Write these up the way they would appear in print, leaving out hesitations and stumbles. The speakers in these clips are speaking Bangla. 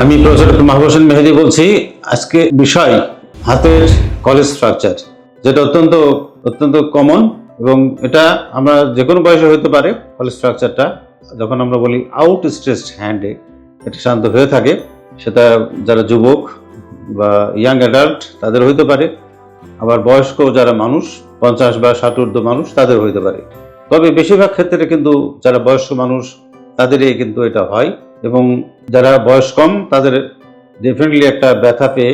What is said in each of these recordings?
আমি প্রফেসর ডক্টর মাহবুব হোসেন মেহেদী বলছি। আজকে বিষয় হাতের কলেজ ফ্র্যাকচার, যেটা অত্যন্ত অত্যন্ত কমন এবং এটা আমরা যে কোনো বয়সে হতে পারে। কলেজ ফ্র্যাকচারটা যখন আমরা বলি আউট স্ট্রেচড হ্যান্ডে, এটা সাধারণত হয়ে থাকে। সেটা যারা যুবক বা ইয়াং অ্যাডাল্ট তাদের হইতে পারে, আবার বয়স্ক যারা মানুষ 50 বা 60 ঊর্ধ্ব মানুষ তাদের হইতে পারে। তবে বেশিরভাগ ক্ষেত্রে কিন্তু যারা বয়স্ক মানুষ তাদেরই কিন্তু এটা হয়, এবং যারা বয়স কম তাদের ডেফিনেটলি একটা ব্যথা পেয়ে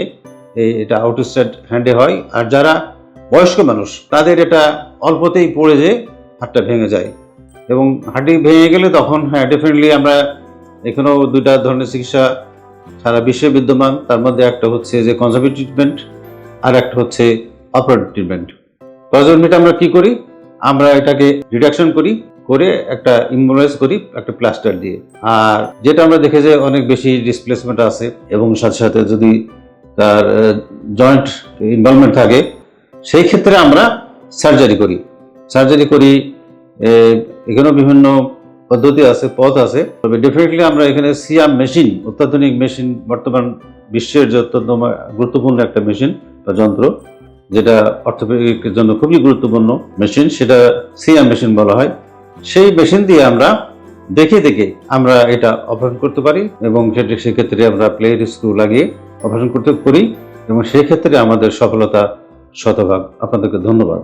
এটা আউটস্টেড হ্যান্ডে হয়। আর যারা বয়স্ক মানুষ তাদের এটা অল্পতেই পড়ে যে হাতটা ভেঙে যায়, এবং হাঁটি ভেঙে গেলে তখন হ্যাঁ ডেফিনেটলি আমরা এখানেও দুইটা ধরনের চিকিৎসা সারা বিশ্বে বিদ্যমান। তার মধ্যে একটা হচ্ছে যে কনজারভেটিভ ট্রিটমেন্ট, আর একটা হচ্ছে অপারেটিভ ট্রিটমেন্ট। কনজারভেটিভ আমরা কি করি, আমরা এটাকে রিডাকশন করে একটা ইমোবিলাইজ করি একটা প্লাস্টার দিয়ে। আর যেটা আমরা দেখে যে অনেক বেশি ডিসপ্লেসমেন্ট আছে এবং সাথে সাথে যদি তার জয়েন্ট ইনভলভমেন্ট থাকে, সেই ক্ষেত্রে আমরা সার্জারি করি। এখানেও বিভিন্ন পদ্ধতি আছে, পথ আছে। তবে ডেফিনেটলি আমরা এখানে সিয়াম মেশিন, অত্যাধুনিক মেশিন, বর্তমান বিশ্বের যে অত্যন্ত গুরুত্বপূর্ণ একটা মেশিন বা যন্ত্র, যেটা অর্থোপেডিকের জন্য খুবই গুরুত্বপূর্ণ মেশিন, সেটা সিয়াম মেশিন বলা হয়। সেই মেশিন দিয়ে আমরা দেখে আমরা এটা অপারেশন করতে পারি, এবং সেক্ষেত্রে আমরা প্লেট স্ক্রু লাগিয়ে অপারেশন করতে পারি, এবং সেই ক্ষেত্রে আমাদের সফলতা শতভাগ। আপনাদেরকে ধন্যবাদ।